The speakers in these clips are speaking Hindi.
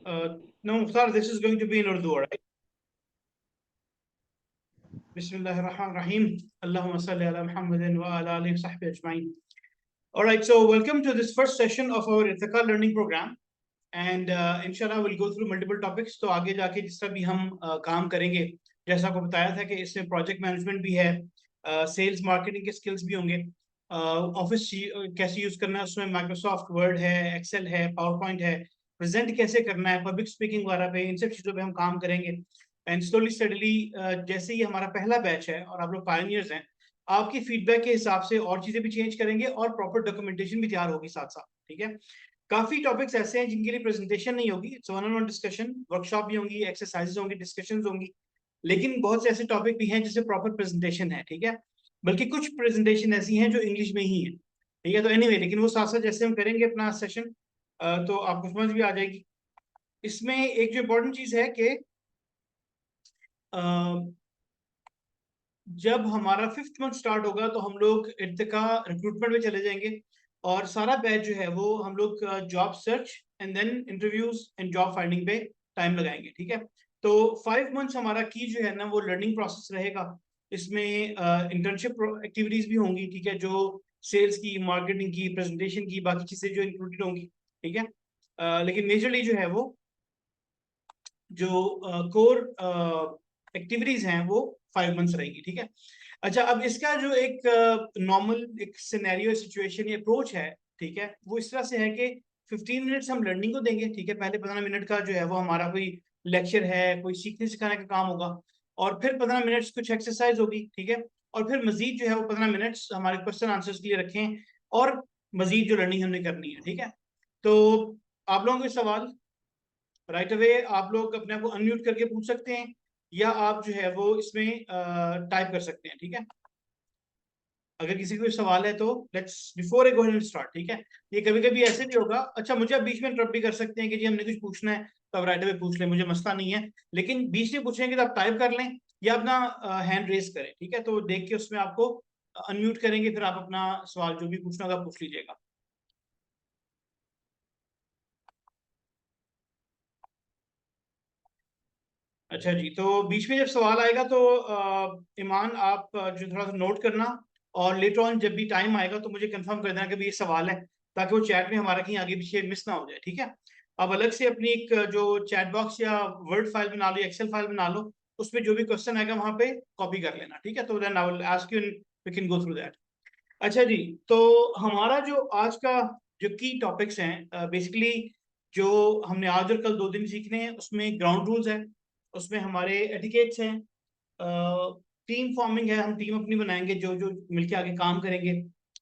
No, Mukhtar, this is going to be in Urdu, all right? Bismillahirrahmanirrahim. Allahumma salli ala Muhammadin wa ala alihi wa sahbihi ajma'in. All right, so welcome to this first session of our Ithaqa learning program. And inshallah we'll go through multiple topics. तो आगे जाके जिस तरह भी हम काम करेंगे, जैसा आपको बताया था कि इसमें प्रोजेक्ट मैनेजमेंट भी है, सेल्स मार्केटिंग के स्किल्स भी होंगे, ऑफिस कैसे यूज करना है, उसमें माइक्रोसॉफ्ट वर्ड है, एक्सेल है, पावर पॉइंट है, प्रेजेंट कैसे करना है, पब्लिक स्पीकिंग वगैरह पे, इन सब चीज़ों पे हम काम करेंगे। एंड स्लोली स्टडीली जैसे ही हमारा पहला बैच है और आप लोग पायनियर्स हैं, आपकी फीडबैक के हिसाब से और चीज़ें भी चेंज करेंगे और प्रॉपर डॉक्यूमेंटेशन भी तैयार होगी साथ साथ, ठीक है। काफी टॉपिक्स ऐसे हैं जिनके लिए प्रेजेंटेशन नहीं होगी, it's one on one discussion, workshop भी होंगी, एक्सरसाइजेज होंगी, डिस्कशंस होंगी, लेकिन बहुत से ऐसे टॉपिक भी हैं जिससे प्रॉपर प्रेजेंटेशन है, ठीक है। बल्कि कुछ प्रेजेंटेशन ऐसी हैं जो इंग्लिश में ही है, ठीक है। तो एनीवे, लेकिन वो साथ साथ जैसे हम करेंगे अपना सेशन, तो आपको समझ भी आ जाएगी। इसमें एक जो इम्पोर्टेंट चीज है कि जब हमारा 5th मंथ स्टार्ट होगा तो हम लोग इर्तिका रिक्रूटमेंट में चले जाएंगे और सारा बैच जो है वो हम लोग job search and then interviews and job finding पे टाइम लगाएंगे, ठीक है। तो 5 मंथ्स हमारा की जो है ना वो लर्निंग प्रोसेस रहेगा। इसमें इंटर्नशिप एक्टिविटीज भी होंगी, ठीक है, जो सेल्स की, मार्केटिंग की, प्रेजेंटेशन की, बाकी चीजें जो इंक्लूडेड होंगी, ठीक है। लेकिन मेजरली जो है वो जो कोर एक्टिविटीज हैं वो 5 मंथ्स रहेगी, ठीक है। अच्छा, अब इसका जो एक नॉर्मल एक सिनेरियो सिचुएशन या अप्रोच है, ठीक है, वो इस तरह से है कि 15 मिनट्स हम लर्निंग को देंगे, ठीक है। पहले 15 मिनट का जो है वो हमारा कोई लेक्चर है, कोई सीखने सिखाने का काम होगा, और फिर 15 मिनट्स कुछ एक्सरसाइज होगी, ठीक है। और फिर मजीद जो है वो 15 मिनट्स हमारे क्वेश्चन आंसर्स के लिए रखें और मजीद जो लर्निंग हमने करनी है, ठीक है। तो आप लोगों के सवाल राइट अवे आप लोग अपने आप को अनम्यूट करके पूछ सकते हैं, या आप जो है वो इसमें टाइप कर सकते हैं, ठीक है। अगर किसी को कोई सवाल है तो let's before A go and start, ठीक है। ये कभी कभी ऐसे भी होगा, अच्छा मुझे आप बीच में इंटरप्ट भी कर सकते हैं कि जी हमने कुछ पूछना है तो आप राइट अवे पूछ लें, मुझे मसला नहीं है। लेकिन बीच में पूछेंगे तो आप टाइप कर लें या अपना हैंड रेस करें, ठीक है। तो देख के उसमें आपको अनम्यूट करेंगे, फिर आप अपना सवाल जो भी पूछना होगा पूछ लीजिएगा। अच्छा जी, तो बीच में जब सवाल आएगा तो ईमान आप जो थोड़ा सा नोट करना, और लेटर ऑन जब भी टाइम आएगा तो मुझे कंफर्म कर देना कि भाई ये सवाल है, ताकि वो चैट में हमारा कहीं आगे पीछे मिस ना हो जाए, ठीक है। आप अलग से अपनी एक जो चैट बॉक्स या वर्ड फाइल बना लो, एक्सेल फाइल बना लो, उसमें जो भी क्वेश्चन आएगा वहां पे कॉपी कर लेना, ठीक है। तो then I will ask you, we can go through that. अच्छा जी, तो हमारा जो आज का जो की टॉपिक्स हैं, बेसिकली जो हमने आज और कल 2 दिन सीखने हैं, उसमें ग्राउंड रूल्स है, उसमें हमारे एटिकेट्स हैं, टीम फॉर्मिंग है, हम टीम अपनी बनाएंगे जो जो मिलके आगे काम करेंगे।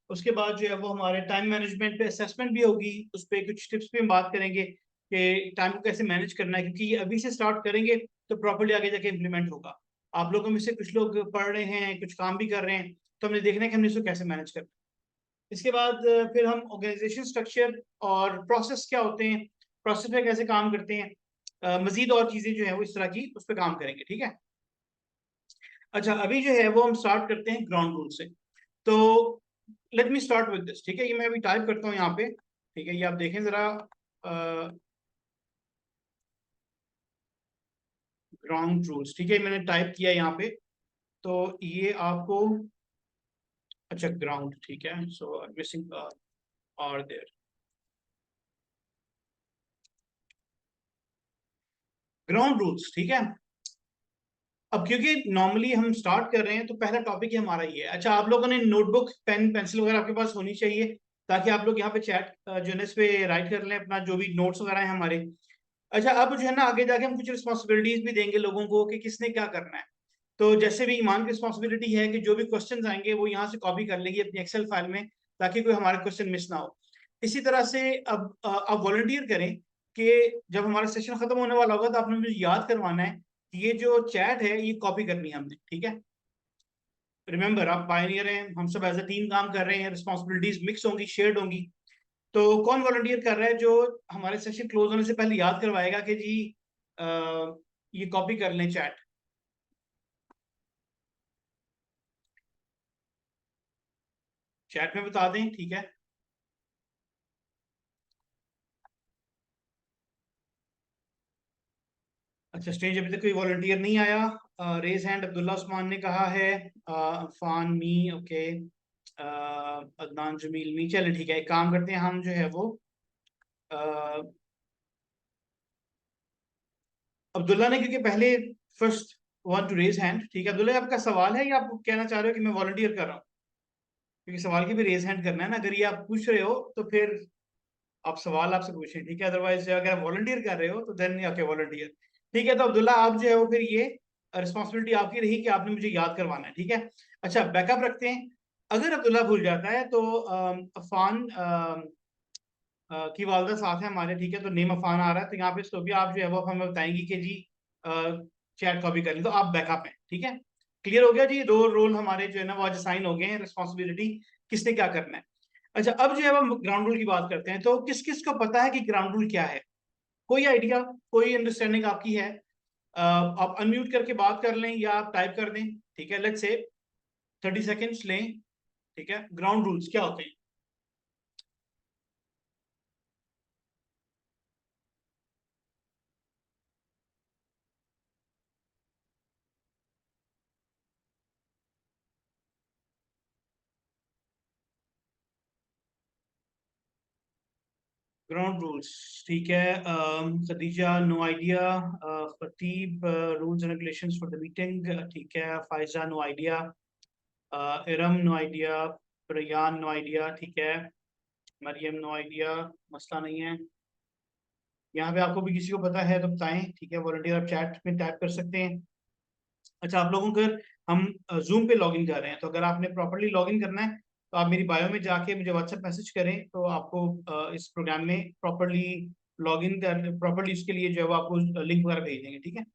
उसके बाद जो है वो हमारे टाइम मैनेजमेंट पे असेसमेंट भी होगी, उस पर कुछ टिप्स पे हम बात करेंगे कि टाइम को कैसे मैनेज करना है, क्योंकि ये अभी से स्टार्ट करेंगे तो प्रॉपर्ली आगे जाके इम्प्लीमेंट होगा। आप लोगों में से कुछ लोग पढ़ रहे हैं, कुछ काम भी कर रहे हैं, तो हमने देखना है कि हमने इसको कैसे मैनेज करना है। इसके बाद फिर हम ऑर्गेनाइजेशन स्ट्रक्चर और प्रोसेस क्या होते हैं, प्रोसेस में कैसे काम करते हैं, मजीद और चीजें जो है वो इस तरह की उस पर काम करेंगे, ठीक है। अच्छा, अभी जो है वो हम स्टार्ट करते हैं ग्राउंड रूल से। तो let me start with this, ठीक है। ये मैं अभी टाइप करता हूँ यहाँ पे, ठीक है, ये आप देखें जरा, ग्राउंड रूल्स, ठीक है, मैंने टाइप किया यहाँ पे। तो ये आपको, अच्छा ग्राउंड, ठीक है, so missing are there, ground rules, ठीक है। अब क्योंकि नॉर्मली हम स्टार्ट कर रहे हैं तो पहला टॉपिक ही हमारा ये है। अच्छा, आप लोगों ने नोटबुक, पेन, पेंसिल वगैरह आपके पास होनी चाहिए, ताकि आप लोग यहाँ पे चैट जो है ना इस पे राइट कर लें अपना जो भी नोट्स वगैरह हैं हमारे। अच्छा, अब जो है ना आगे जाके हम कुछ रिस्पॉन्सिबिलिटीज भी देंगे लोगों को कि किसने क्या करना है। तो जैसे भी ईमान की रिस्पॉन्सिबिलिटी है कि जो भी क्वेश्चन आएंगे वो यहाँ से कॉपी कर लेंगे अपनी एक्सेल फाइल में, ताकि कोई हमारे क्वेश्चन मिस ना हो। इसी तरह से अब आप वॉलंटियर करें कि जब हमारा सेशन खत्म होने वाला होगा तो आपने मुझे याद करवाना है कि ये जो चैट है ये कॉपी करनी है हमने, ठीक है। रिमेंबर, आप पायनियर हैं, हम सब एज अ टीम काम कर रहे हैं, रिस्पॉन्सिबिलिटीज मिक्स होंगी, शेयर्ड होंगी। तो कौन वॉलंटियर कर रहा है जो हमारे सेशन क्लोज होने से पहले याद करवाएगा कि जी आ, ये कॉपी कर लें चैट, चैट में बता दें, ठीक है। अच्छा, स्टेज अभी तक कोई वॉलंटियर नहीं आया। रेज हैंड अब्दुल्ला उस्मान ने कहा है। अफान मी, ओके। अदनान जमील मी, चले ठीक है, एक काम करते हैं हम जो है वो अब्दुल्ला ने, क्योंकि पहले first one to raise hand, ठीक है अब्दुल्ला, आपका सवाल है या आप कहना चाह रहे हो कि मैं वॉलंटियर कर रहा हूँ? क्योंकि सवाल की भी रेज हैंड करना है ना, अगर ये आप पूछ रहे हो तो फिर आप सवाल आपसे पूछें, ठीक है, अदरवाइज अगर आप वॉलंटियर कर रहे हो तो देन ओके वॉलंटियर। ठीक है, तो अब्दुल्ला आप जो है वो फिर ये रिस्पॉन्सिबिलिटी आपकी रही कि आपने मुझे याद करवाना है, ठीक है। अच्छा, बैकअप रखते हैं। अगर अब्दुल्ला भूल जाता है तो अफान की वालदा साथ है हमारे, ठीक है, तो नेम अफान आ रहा है, तो यहाँ पे तो भी आप जो है वो हमें बताएंगी कि जी चैट कॉपी कर लें, तो आप बैकअप हैं, ठीक है। क्लियर हो गया जी, दो रोल हमारे जो है ना वो आज साइन हो गए हैं, रिस्पॉन्सिबिलिटी किसने क्या करना है। अच्छा, अब जो है हम ग्राउंड रूल की बात करते हैं, तो किस किस को पता है कि ग्राउंड रूल क्या है? कोई आइडिया, कोई अंडरस्टैंडिंग आपकी है? आप अनम्यूट करके बात कर लें या आप टाइप कर दें, ठीक है, लेट्स से 30 सेकेंड्स लें, ठीक है। ग्राउंड रूल्स क्या होते हैं? ग्राउंड रूल्स, ठीक है। Khadija no idea. Khateeb rules and regulations for the meeting, ठीक है। Faiza no idea. Iram no idea. Rayan no idea, ठीक है। मरियम नो आइडिया, मसला नहीं है। यहाँ पे आपको भी किसी को पता है तो बताएं, ठीक है, वॉलंटियर आप चैट में टाइप कर सकते हैं। अच्छा, आप लोगों को अगर हम जूम पे लॉगिन कर रहे हैं, तो अगर आपने प्रॉपरली लॉगिन करना है तो आप मेरी बायो में जाके मुझे व्हाट्सएप मैसेज करें, तो आपको इस प्रोग्राम में प्रॉपरली लॉगिन कर, प्रॉपरली उसके लिए जो है वो आपको लिंक वगैरह भेज देंगे, ठीक है।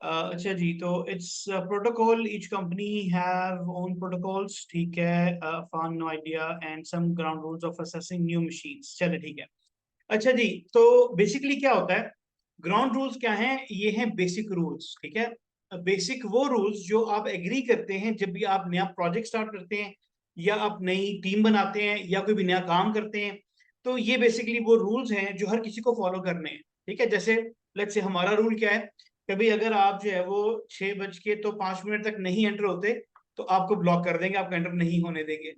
अच्छा जी, तो it's protocol, each company have own protocols, ठीक है। Phone no idea and some ground rules of assessing new machines, चलिए ठीक है। अच्छा जी, तो बेसिकली क्या होता है, ग्राउंड रूल्स क्या हैं? ये हैं बेसिक रूल्स, ठीक है। बेसिक वो रूल्स जो आप एग्री करते हैं जब भी आप नया प्रोजेक्ट स्टार्ट करते हैं, या आप नई टीम बनाते हैं, या कोई भी नया काम करते हैं। तो ये बेसिकली वो रूल्स हैं जो हर किसी को फॉलो करने हैं, ठीक है। जैसे लेट्स से हमारा रूल क्या है, कभी अगर आप जो है वो 6 बज के तो 5 मिनट तक नहीं एंटर होते, तो आपको ब्लॉक कर देंगे, आपको एंटर नहीं होने देंगे।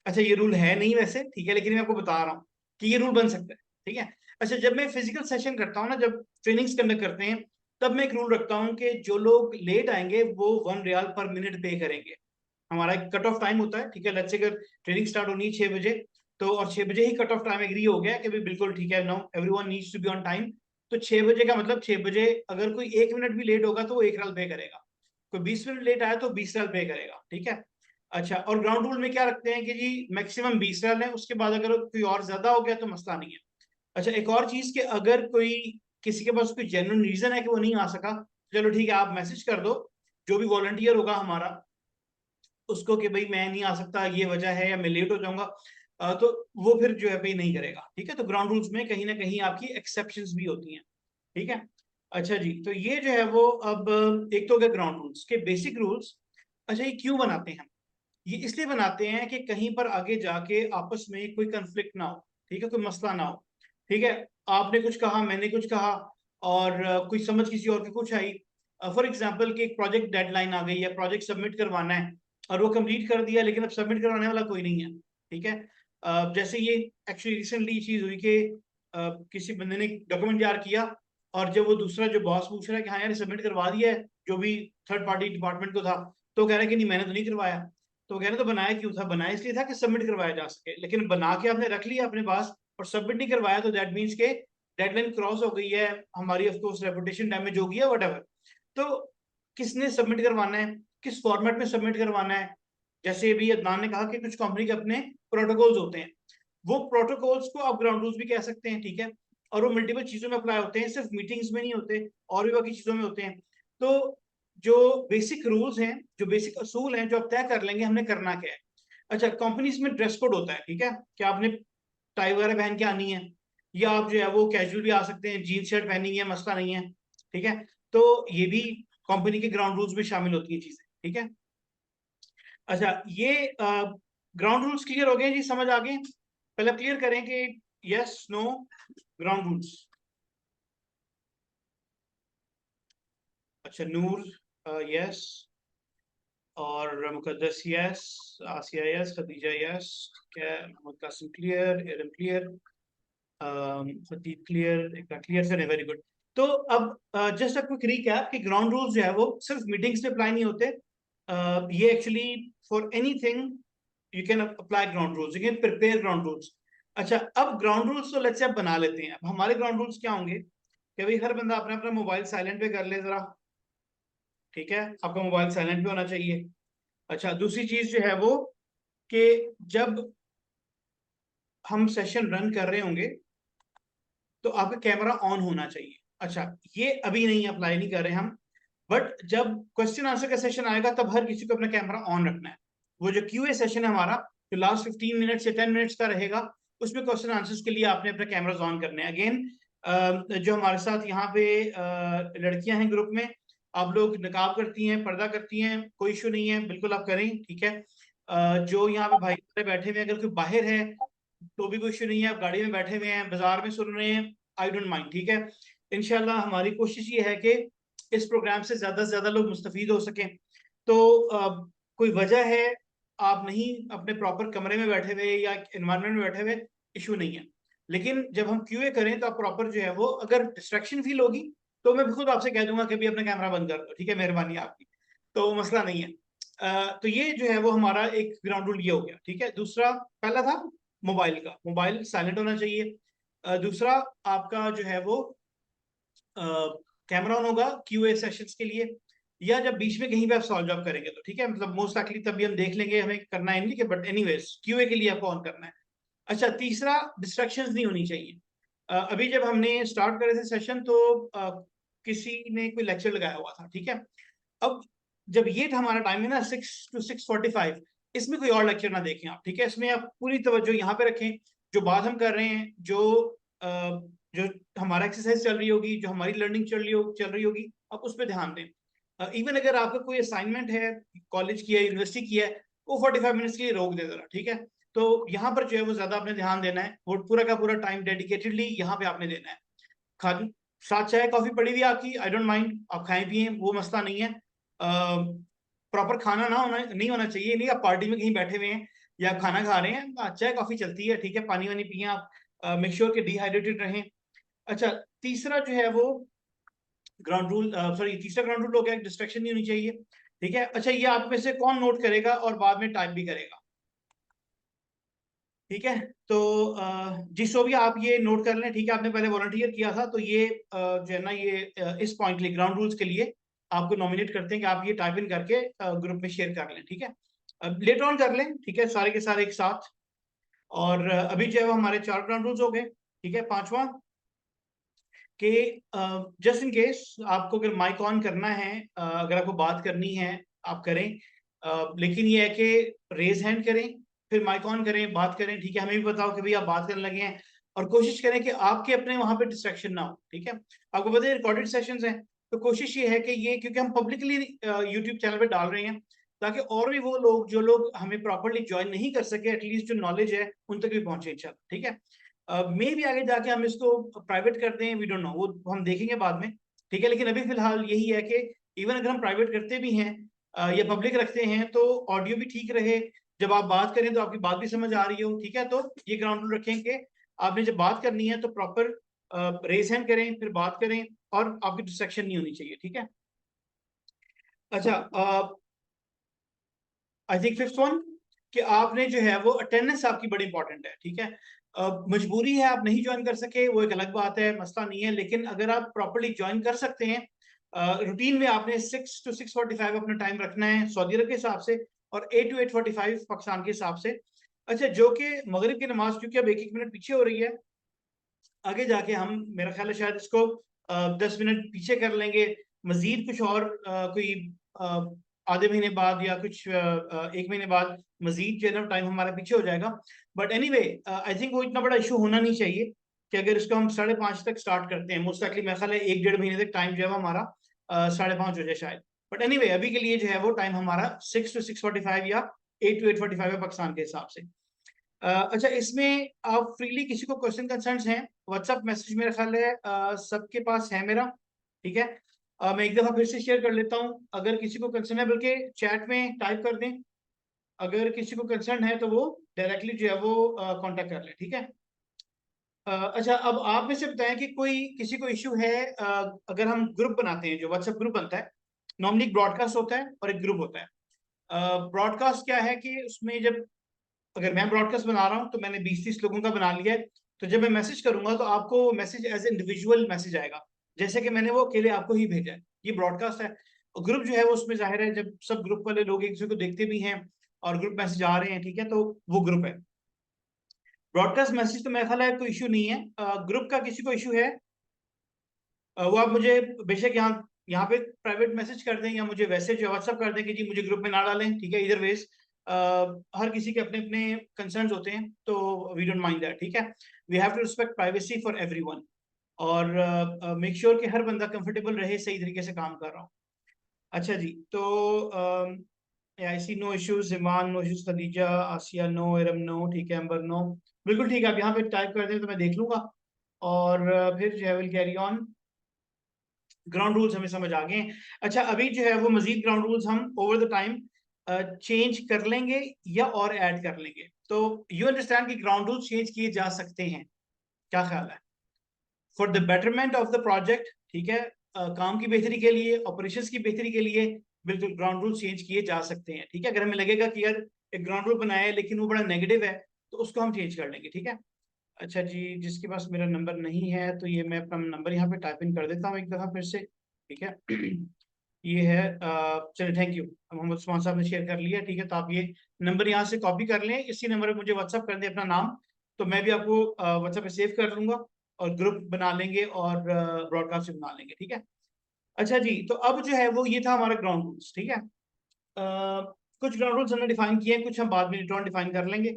अच्छा, ये रूल है नहीं वैसे, ठीक है, लेकिन मैं आपको बता रहा हूँ कि ये रूल बन सकता है, ठीक है। अच्छा, जब मैं फिजिकल सेशन करता हूँ ना, जब ट्रेनिंग्स कंडक्ट करते हैं, तब मैं एक रूल रखता हूँ कि जो लोग लेट आएंगे वो 1 रियाल पर मिनट पे करेंगे। हमारा एक कट ऑफ टाइम होता है, ठीक है। लेट्स से अगर ट्रेनिंग स्टार्ट होनी है 6 बजे, तो और 6 बजे ही कट ऑफ टाइम एग्री हो गया कि भाई बिल्कुल ठीक है, no everyone needs to be on time, तो 6 बजे का मतलब 6 बजे अगर कोई 1 मिनट भी लेट होगा तो वो 1 रियाल पे करेगा। कोई 20 मिनट लेट आया तो 20 रियाल पे करेगा, ठीक है। अच्छा, और ग्राउंड रूल में क्या रखते हैं कि जी मैक्सिमम 20 रियाल है, उसके बाद अगर कोई और ज्यादा हो गया तो मसला नहीं है। अच्छा, एक और चीज कि अगर कोई, किसी के पास कोई जेन्युइन रीजन है कि वो नहीं आ सका, चलो ठीक है, आप मैसेज कर दो जो भी वॉलंटियर होगा हमारा उसको कि भाई मैं नहीं आ सकता, ये वजह है, या मैं लेट हो जाऊंगा। तो वो फिर जो है भाई नहीं करेगा, ठीक है। तो ग्राउंड रूल्स में कहीं ना कहीं आपकी एक्सेप्शंस भी होती हैं, ठीक है। अच्छा जी, तो ये जो है वो अब एक तो हो गया ग्राउंड रूल्स के बेसिक रूल्स। अच्छा, ये क्यों बनाते हैं? ये इसलिए बनाते हैं कि कहीं पर आगे जाके आपस में कोई कंफ्लिक्ट ना हो, ठीक है, कोई मसला ना हो, ठीक है। आपने कुछ कहा, मैंने कुछ कहा, और कोई समझ किसी और की कुछ आई। फॉर एग्जाम्पल कि एक प्रोजेक्ट डेडलाइन आ गई है, प्रोजेक्ट सबमिट करवाना है, और वो कंप्लीट कर दिया, लेकिन अब सबमिट करवाने वाला कोई नहीं है, ठीक है। जैसे ये एक्चुअली रिसेंटली चीज हुई कि किसी बंदे ने डॉक्यूमेंट तैयार किया, और जब वो दूसरा जो बॉस पूछ रहा है कि हाँ यार सबमिट करवा दिया है, जो भी थर्ड पार्टी डिपार्टमेंट को था, तो कह रहा है कि नहीं मैंने तो नहीं करवाया। तो कह रहे तो बनाया क्यों था? बनाया इसलिए था कि सबमिट करवाया जा सके, लेकिन बना के आपने रख लिया अपने पास और सबमिट नहीं करवाया, तो दैट मीन्स के डेडलाइन क्रॉस हो गई है, हमारी ऑफ कोर्स रेपुटेशन डैमेज हो गई है, वट एवर। तो किसने सबमिट करवाना है, किस फॉर्मेट में सबमिट करवाना है? जैसे अभी अदनान ने कहा कि कुछ कंपनी के अपने प्रोटोकॉल्स होते हैं, वो प्रोटोकॉल्स को आप ग्राउंड रूल्स भी कह सकते हैं, ठीक है। और वो मल्टीपल चीजों में अप्लाई होते हैं, सिर्फ मीटिंग्स में नहीं होते, और भी बाकी चीजों में होते हैं। तो जो बेसिक रूल्स हैं, जो बेसिक असूल हैं, जो आप तय कर लेंगे हमने करना क्या है। अच्छा, कंपनीज में ड्रेस कोड होता है, ठीक है, कि आपने टाई वगैरह पहन के आनी है, या आप जो है वो कैजुअल भी आ सकते हैं, जीन्स शर्ट पहनी है, मसला नहीं है, ठीक है। तो ये भी कंपनी के ग्राउंड रूल्स में शामिल होती है चीजें, ठीक है। अच्छा, ये ग्राउंड रूल्स क्लियर हो गए जी, समझ आ गए? पहले क्लियर करें कि यस नो ग्राउंड रूल्स। अच्छा, नूर यस, और Muqaddas yes, Asia yes, Khadija yes, ठीक है, Mohammad Qasim clear, Eram clear, Khateeb clear, Iqra clear sir, very good. तो अब जस्ट अ क्विक रीकैप कि ग्राउंड रूल्स जो है वो सिर्फ मीटिंग्स पे अप्लाई नहीं होते। ये actually for anything you can apply ground rules, you can prepare ground rules. अच्छा, अब ग्राउंड रूल्स तो लेट्स से आप बना लेते हैं। अब हमारे ग्राउंड रूल्स क्या होंगे कि भाई हर बंदा अपना अपना मोबाइल साइलेंट पे कर ले जरा, ठीक है, आपका मोबाइल साइलेंट पे होना चाहिए। अच्छा, दूसरी चीज जो है वो कि जब हम सेशन रन कर रहे होंगे तो आपका कैमरा ऑन होना चाहिए। अच्छा, ये अभी नहीं अप्लाई नहीं कर रहे हम, बट जब क्वेश्चन आंसर का सेशन आएगा तब हर किसी को अपना कैमरा ऑन रखना है। वो जो क्यूए सेशन है हमारा, जो लास्ट 15 मिनट्स या 10 मिनट्स का रहेगा, उसमें क्वेश्चन आंसर्स के लिए आपने अपने कैमराज ऑन करने हैं। अगेन जो हमारे साथ यहाँ पे लड़कियां हैं ग्रुप में, आप लोग नकाब करती हैं, पर्दा करती हैं, कोई इशू नहीं है, बिल्कुल आप करें, ठीक है। जो यहाँ पे भाई बैठे हुए हैं, अगर कोई बाहर है तो भी कोई इशू नहीं है, आप गाड़ी में बैठे हुए हैं, बाजार में सुन रहे हैं, आई डोंट माइंड, ठीक है। इंशाल्लाह हमारी कोशिश ये है कि इस प्रोग्राम से ज्यादा लोग मुस्तफीद हो सकें। तो कोई वजह है आप नहीं अपने प्रॉपर कमरे में बैठे हुए या एनवायरनमेंट में बैठे हुए, इशू नहीं है। लेकिन जब हम क्यूए करें तो आप प्रॉपर जो है वो, अगर डिस्ट्रैक्शन फील होगी तो मैं खुद आपसे कह दूंगा कि भी अपना कैमरा बंद कर दो, ठीक है, मेहरबानी आपकी, तो मसला नहीं है। तो ये जो है वो हमारा एक ग्राउंड रूल ये हो गया, ठीक है। दूसरा, पहला था मोबाइल का, मोबाइल साइलेंट होना चाहिए। दूसरा आपका जो है वो कैमरा ऑन होगा क्यूए सेशंस के लिए, या जब बीच में कहीं पे आप सॉल्व जॉब करेंगे तो, ठीक है, मतलब मोस्ट लाइकली तभी हम देख लेंगे, हमें करना है नहीं कि, बट एनीवेज क्यूए के लिए आपको ऑन करना है। अच्छा, तीसरा, डिस्ट्रैक्शंस नहीं होनी चाहिए। अभी जब हमने स्टार्ट करे थे सेशन तो किसी ने कोई लेक्चर लगाया हुआ था, ठीक है। अब जब ये था हमारा टाइम है ना 6 to 6:45, इसमें कोई और लेक्चर ना देखें आप, ठीक है। इसमें आप पूरी तवज्जो यहाँ पे रखें, जो बात हम कर रहे हैं, जो हमारा एक्सरसाइज चल रही होगी, जो हमारी लर्निंग चल रही होगी, आप उस पर ध्यान दें। इवन अगर आपका कोई असाइनमेंट है, कॉलेज की है, यूनिवर्सिटी की है, वो 45 मिनट्स के लिए रोक दे जरा, ठीक है। तो यहाँ पर जो है वो ज्यादा आपने ध्यान देना है, वो पूरा का पूरा टाइम डेडिकेटेडली यहाँ पे आपने देना है। खाली साथ चाय कॉफी पड़ी हुई आपकी, आई डोंट माइंड, आप खाएं पिए, वो मसला नहीं है। प्रॉपर खाना ना होना नहीं होना चाहिए, नहीं आप पार्टी में कहीं बैठे हुए हैं या खाना खा रहे हैं, चाय कॉफी चलती है, ठीक है, पानी वानी पिए आप, मेक श्योर कि डिहाइड्रेटेड रहें। अच्छा, तीसरा जो है वो ग्राउंड रूल, सॉरी, तीसरा ग्राउंड रूल हो गया, डिस्ट्रैक्शन नहीं होनी चाहिए, ठीक है। अच्छा, ये आप में से कौन नोट करेगा और बाद में टाइप भी करेगा, ठीक है। तो जिस भी आप ये नोट कर लें, ठीक है, आपने पहले वॉलंटियर किया था, तो ये जो है ना, ये इस पॉइंट के लिए, ग्राउंड रूल्स के लिए आपको नॉमिनेट करते हैं कि आप ये टाइप इन करके ग्रुप में शेयर कर लें, ठीक है। लेटर ऑन कर लें, ठीक है, सारे के सारे एक साथ। और अभी जो है वो हमारे 4 ग्राउंड रूल्स हो गए, ठीक है। पांचवा, कि जस्ट इन केस आपको अगर माइक ऑन करना है, अगर आपको बात करनी है, आप करें, लेकिन ये है कि रेज हैंड करें, फिर माइक ऑन करें, बात करें, ठीक है। हमें भी बताओ कि भाई आप बात करने लगे हैं, और कोशिश करें कि आपके अपने वहां पे डिस्ट्रैक्शन ना हो, ठीक है। आपको पता है रिकॉर्डेड सेशंस हैं, तो कोशिश ये है कि ये, क्योंकि हम पब्लिकली यूट्यूब चैनल पे डाल रहे हैं, ताकि और भी वो लोग जो लोग हमें प्रॉपरली ज्वाइन नहीं कर सके, एटलीस्ट जो नॉलेज है उन तक भी पहुंचे इंशाल्लाह, ठीक है। मे भी आगे जाके हम इसको प्राइवेट करते हैं, वी डोंट नो, वो हम देखेंगे बाद में, ठीक है। लेकिन अभी फिलहाल यही है कि इवन अगर हम प्राइवेट करते भी हैं या पब्लिक रखते हैं, तो ऑडियो भी ठीक रहे, जब आप बात करें तो आपकी बात भी समझ आ रही हो, ठीक है। तो ये ग्राउंड रूल रखें कि आपने जब बात करनी है तो प्रॉपर रेज हैंड करें, फिर बात करें, और आपकी डिस्ट्रैक्शन नहीं होनी चाहिए, ठीक है। अच्छा, आई थिंक फिफ्थ वन, कि आपने जो है वो अटेंडेंस आपकी बड़ी इंपॉर्टेंट है, ठीक है। मजबूरी है आप नहीं ज्वाइन कर सके, वो एक अलग बात है, मसला नहीं है, लेकिन अगर आप प्रॉपरली ज्वाइन कर सकते हैं, रूटीन में आपने 6 to 6:45 अपना टाइम रखना है सऊदी अरब के हिसाब से, और 8 to 8:45 पाकिस्तान के हिसाब से। अच्छा, जो कि मगरिब की नमाज क्योंकि अब 1-1 मिनट पीछे हो रही है, आगे जाके हम, मेरा ख्याल है शायद इसको 10 मिनट पीछे कर लेंगे, मजीद कुछ और कोई आधे महीने बाद या कुछ 1 महीने बाद मजीद जो है ना टाइम हमारा पीछे हो जाएगा। बट एनीवे, आई थिंक वो इतना बड़ा इशू होना नहीं चाहिए कि अगर इसको हम 5:30 तक स्टार्ट करते हैं, मोस्ट लाइकली मेरा ख्याल है 1-1.5 महीने तक टाइम जो है वो हमारा 5:30 हो जाए शायद। बट एनीवे, अभी के लिए जो है वो टाइम हमारा 6 to 6:45 या 8 to 8:45 है पाकिस्तान के हिसाब से। अच्छा, इसमें आप फ्रीली किसी को क्वेश्चन कंसर्न्स हैं, व्हाट्सएप मैसेज मेरा ख्याल है सबके पास है मेरा, ठीक है। मैं एक दफा फिर से शेयर कर लेता हूँ, अगर किसी को कंसर्न है बल्कि चैट में टाइप कर दें, अगर किसी को कंसर्न है तो वो डायरेक्टली जो है वो कांटेक्ट कर ले, ठीक है। अच्छा, अब आप में से बताएं कि कोई किसी को इश्यू है। अगर हम ग्रुप बनाते हैं, जो व्हाट्सएप ग्रुप बनता है, नॉर्मली एक ब्रॉडकास्ट होता है और एक ग्रुप होता है। ब्रॉडकास्ट क्या है कि उसमें जब, अगर मैं ब्रॉडकास्ट बना रहा हूँ तो मैंने 20-30 लोगों का बना लिया है, तो जब मैं मैसेज करूंगा तो आपको मैसेज एज इंडिविजुअल मैसेज आएगा, जैसे कि मैंने वो अकेले आपको ही भेजा है। ये ब्रॉडकास्ट है। ग्रुप जो है वो, उसमें जाहिर है जब सब ग्रुप वाले लोग एक दूसरे को देखते भी हैं और ग्रुप मैसेज आ रहे हैं, ठीक है, तो वो ग्रुप है। ब्रॉडकास्ट मैसेज तो मेरा ख्याल है कोई इशू नहीं है। ग्रुप का किसी को इशू है, वो आप मुझे बेशक यहाँ यहाँ पे प्राइवेट मैसेज कर दें या मुझे वैसे जो व्हाट्सअप कर दें कि जी मुझे ग्रुप में ना डालें, ठीक है। इधर वेज हर किसी के अपने अपने कंसर्न्स होते हैं, तो वी डोंट माइंड दैट, ठीक है। We have to respect privacy for everyone, और मेक श्योर कि हर बंदा कंफर्टेबल रहे, सही तरीके से काम कर रहा हो। अच्छा जी, तो आई सी नो इश्यूज, ईमान नो इश्यूज, खदीजा, आसिया नो, इरम नो, ठीक है, अंबर नो। बिल्कुल ठीक है, आप यहाँ पे टाइप कर दें तो मैं देख लूंगा, और फिर जो है will carry on. Ground rules हमें समझ आ गए हैं। अच्छा, अभी जो है वो मजीद ग्राउंड रूल्स हम ओवर द टाइम चेंज कर लेंगे या और ऐड कर लेंगे। तो यू अंडरस्टैंड कि ग्राउंड रूल्स चेंज किए जा सकते हैं, क्या ख्याल है? For the betterment of the project, ठीक है, काम की बेहतरी के लिए, ऑपरेशंस की बेहतरी के लिए, बिल्कुल ग्राउंड रूल चेंज किए जा सकते हैं, ठीक है। अगर हमें लगेगा कि यार एक ग्राउंड रूल बनाया है लेकिन वो बड़ा नेगेटिव है, तो उसको हम चेंज कर लेंगे, ठीक है। अच्छा जी, जिसके पास मेरा नंबर नहीं है तो ये मैं अपना नंबर यहाँ पे टाइप इन कर देता हूँ एक दफ़ा फिर से, ठीक है। ये है, चलिए, थैंक यू, मोहम्मद उस्मान साहब ने शेयर कर लिया, ठीक है। तो आप ये नंबर यहाँ से कॉपी कर लें, इसी नंबर पे मुझे व्हाट्सअप कर दें अपना नाम, तो मैं भी आपको व्हाट्सएप पे सेव कर लूंगा, और ग्रुप बना लेंगे और ब्रॉडकास्ट भी बना लेंगे, ठीक है। अच्छा जी, तो अब जो है वो ये था हमारा ग्राउंड रूल्स, ठीक है। कुछ ग्राउंड रूल्स हमने डिफाइन किए हैं, कुछ हम बाद में डिफाइन कर लेंगे।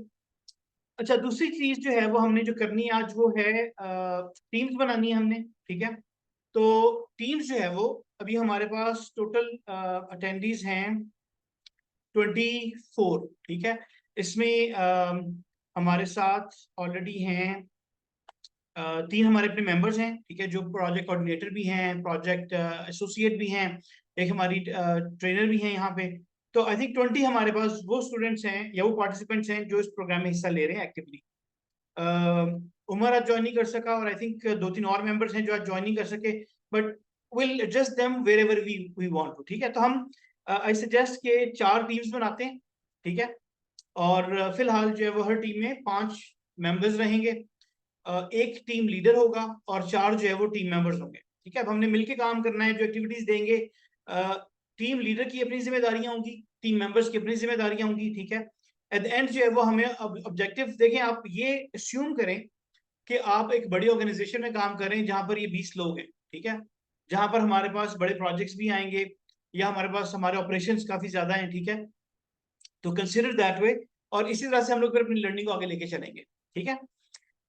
अच्छा, दूसरी चीज जो है वो हमने जो करनी है आज, वो है टीम्स बनानी है हमने, ठीक है। तो टीम्स जो है वो, अभी हमारे पास टोटल अटेंडीज हैं 24, ठीक है। इसमें हमारे साथ ऑलरेडी हैं 3 हमारे अपने मेंबर्स हैं, ठीक है, जो प्रोजेक्ट कोऑर्डिनेटर भी हैं, प्रोजेक्ट एसोसिएट भी हैं, एक हमारी ट्रेनर भी हैं यहाँ पे। तो आई थिंक 20 हमारे पास वो स्टूडेंट्स हैं या वो पार्टिसिपेंट्स हैं जो इस प्रोग्राम में हिस्सा ले रहे हैं एक्टिवली। उमर आज ज्वाइन नहीं कर सका, और आई थिंक 2-3 और मेंबर्स हैं जो आज ज्वाइन नहीं कर सके, but will adjust them wherever we want to, ठीक है। तो हम आई सजेस्ट के 4 टीम्स बनाते हैं, ठीक है। और फिलहाल जो है वो हर टीम में 5 मेंबर्स रहेंगे, एक टीम लीडर होगा और 4 जो है वो टीम मेंबर्स होंगे, ठीक है। अब हमने मिलके काम करना है, जो एक्टिविटीज देंगे, टीम लीडर की अपनी जिम्मेदारियां होंगी, टीम मेंबर्स की अपनी जिम्मेदारियां होंगी, ठीक है। एट द एंड जो है वो हमें ऑब्जेक्टिव देखें, आप ये अस्यूम करें कि आप एक बड़ी ऑर्गेनाइजेशन में काम कर रहे हैं जहां पर ये 20 लोग हैं, ठीक है, जहां पर हमारे पास बड़े प्रोजेक्ट्स भी आएंगे, या हमारे पास हमारे ऑपरेशंस काफी ज्यादा हैं, ठीक है। तो कंसिडर दैट वे, और इसी तरह से हम लोग फिर अपनी लर्निंग को आगे लेके चलेंगे, ठीक है।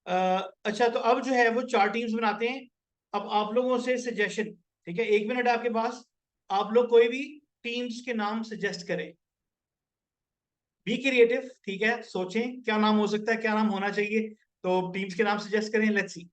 अच्छा, तो अब जो है वो 4 टीम्स बनाते हैं। अब आप लोगों से सजेशन, ठीक है, 1 मिनट आपके पास, आप लोग कोई भी टीम्स के नाम सजेस्ट करें। बी क्रिएटिव, ठीक है, सोचें क्या नाम हो सकता है, क्या नाम होना चाहिए, तो टीम्स के नाम सजेस्ट करें, लेट्स सी।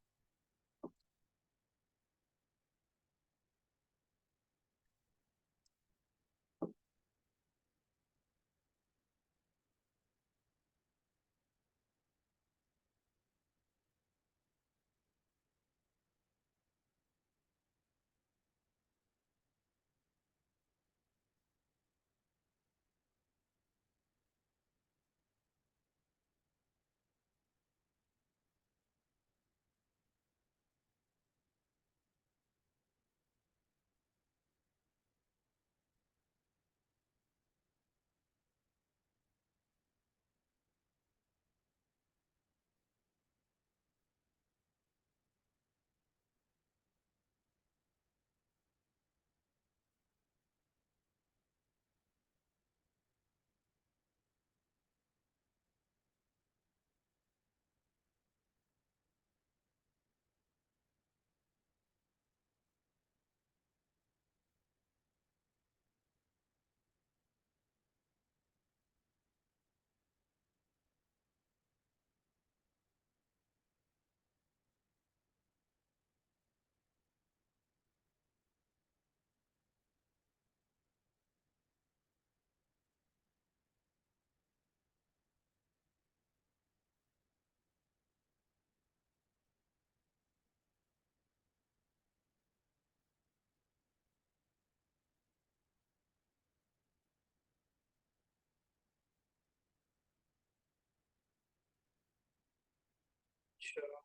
अच्छा,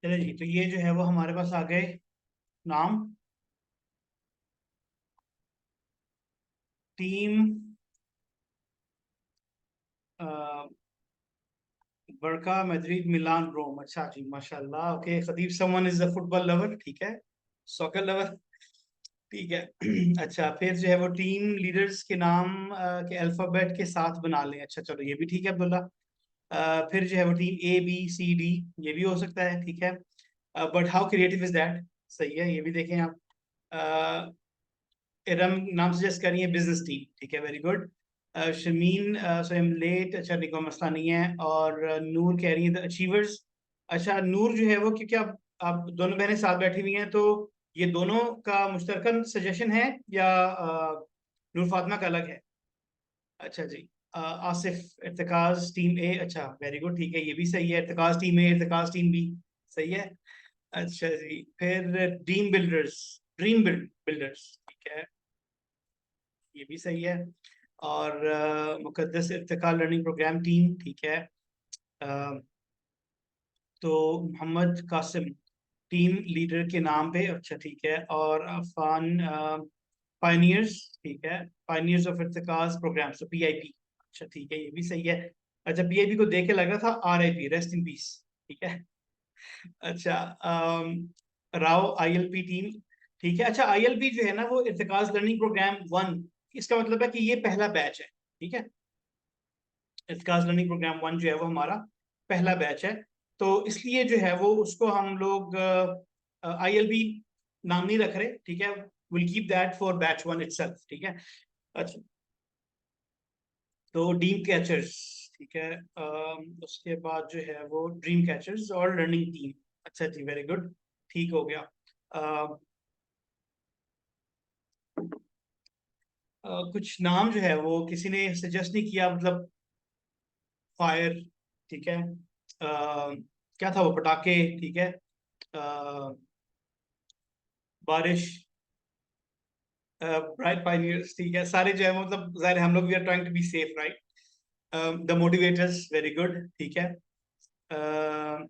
चलिए जी, तो ये जो है वो हमारे पास आ गए नाम। टीम बरका, मैड्रिड, मिलान, रोम। अच्छा जी, माशाल्लाह। Okay, Khateeb someone is a football lover, ठीक है, सॉकर लवर, ठीक है। अच्छा, फिर जो है वो टीम लीडर्स के नाम के अल्फाबेट के साथ बना लें। अच्छा चलो, ये भी ठीक है अब्दुल्ला। फिर जो है वो टीम ABCD, ये भी हो सकता है, ठीक है। But how creative is that, सही है, ये भी देखें आप। अ, इरम नाम सजेस्ट कर रही है बिजनेस टीम, ठीक है, वेरी गुड। शमीन सो एम लेट, अच्छा नहीं, कोई मसला नहीं है। और नूर कह रही है द अचीवर्स। अच्छा, नूर जो है वो, क्योंकि आप दोनों बहनें साथ बैठी हुई हैं, तो ये दोनों का मुश्तरकन सजेशन है या नूर फातिमा का अलग है? अच्छा जी। आसिफ, इर्तिकाज टीम ए, अच्छा वेरी गुड, ठीक है, ये भी सही है। इर्तिकाज टीम ए, इर्तिकाज टीम बी, सही है। अच्छा जी, फिर ड्रीम बिल्डर्स, ठीक है, ये भी सही है। और मुकद्दस इर्तिका लर्निंग प्रोग्राम टीम, ठीक है। अ, तो मोहम्मद कासिम टीम लीडर के नाम पे, अच्छा ठीक है। और अफान पायनियर्स, ठीक है, पायनियर्स ऑफ इर्तिकाज प्रोग्राम, तो PIP, अच्छा ठीक है, ये भी सही है। अच्छा, PIP को देख के लग रहा था RIP, रेस्ट इन पीस, ठीक है। अच्छा, राव ILP टीम, ठीक है। अच्छा, ILP जो है ना वो इर्तिकाज लर्निंग प्रोग्राम 1, इसका मतलब है कि ये पहला बैच है, ठीक है। इर्तिकाज लर्निंग प्रोग्राम 1 जो है वो हमारा पहला बैच है। तो इसलिए जो है वो उसको हम लोग ILP नाम नहीं रख रहे, ठीक है। Will keep that for batch 1 itself, ठीक है। अच्छा, तो ड्रीम कैचर्स, ठीक है। उसके बाद जो है वो ड्रीम कैचर्स और लर्निंग टीम, अच्छा जी, वेरी गुड, ठीक हो गया। अ, कुछ नाम जो है वो किसी ने सजेस्ट नहीं किया, मतलब फायर, ठीक है। क्या था वो, पटाखे, ठीक है। अ, बारिश, ब्राइट पाइनियर्स, ठीक है, सारे जो है मतलब जाहिर है हम लोग we are trying to be safe, right. The motivators, very good, ठीक है। अ,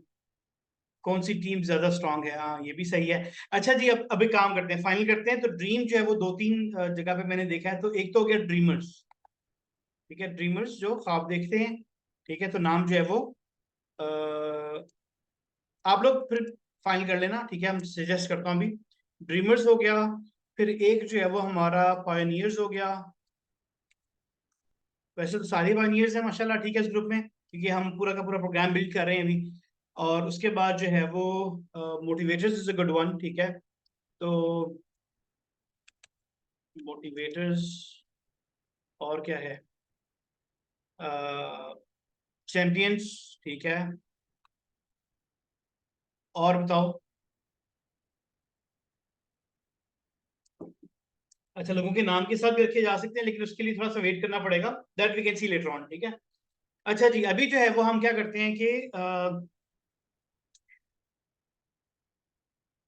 कौन सी टीम ज्यादा स्ट्रांग है, हाँ ये भी सही है। अच्छा जी, अब अभी काम करते हैं, फाइनल करते हैं। तो ड्रीम जो है वो दो तीन जगह पे मैंने देखा है। तो एक तो हो गया ड्रीमर्स, ठीक है, ड्रीमर्स जो ख्वाब देखते हैं, ठीक है। तो नाम जो है वो अ, आप लोग फिर फाइनल कर लेना, ठीक है, हम सजेस्ट करता हूँ अभी। ड्रीमर्स हो गया, फिर एक जो है वो हमारा पायनियर्स हो गया। वैसे तो सारे पायनियर्स हैं माशाल्लाह, ठीक है, इस ग्रुप में, क्योंकि हम पूरा का पूरा प्रोग्राम बिल्ड कर रहे हैं अभी। और उसके बाद जो है वो motivators is a good one, ठीक है। तो मोटिवेटर्स, और क्या है, चैंपियंस, ठीक है। और बताओ। अच्छा, लोगों के नाम के साथ भी रखे जा सकते हैं, लेकिन उसके लिए थोड़ा सा वेट करना पड़ेगा, that we can see later on, ठीक है। अच्छा जी, अभी जो है वो हम क्या करते हैं कि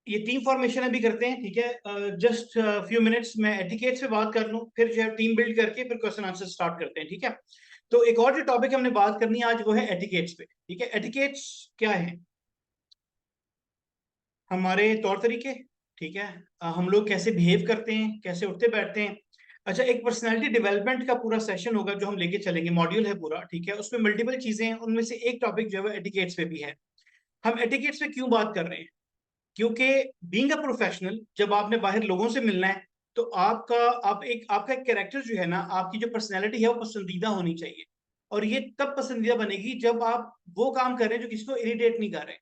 ये टीम फॉर्मेशन अभी करते हैं, ठीक है। जस्ट फ्यू मिनट्स में एटिकेट्स पे बात कर लूं, फिर जो है टीम बिल्ड करके फिर क्वेश्चन आंसर स्टार्ट करते हैं, ठीक है। तो एक और जो टॉपिक हमने बात करनी है आज वो है एटिकेट्स पे, ठीक है। एटिकेट्स क्या है? हमारे तौर तरीके, ठीक है। हम लोग कैसे बिहेव करते हैं, कैसे उठते बैठते हैं। अच्छा, एक पर्सनालिटी डेवलपमेंट का पूरा सेशन होगा जो हम लेके चलेंगे, मॉड्यूल है पूरा, ठीक है। उसमें मल्टीपल चीजें हैं, उनमें से एक टॉपिक जो है वो एटिकेट्स पे भी है। हम एटिकेट्स पे क्यों बात कर रहे हैं? क्योंकि बीइंग अ प्रोफेशनल, जब आपने बाहर लोगों से मिलना है, तो आपका एक कैरेक्टर जो है ना, आपकी जो पर्सनैलिटी है वो पसंदीदा होनी चाहिए। और ये तब पसंदीदा बनेगी जब आप वो काम कर रहे हैं जो किसी को इरिटेट नहीं कर रहे।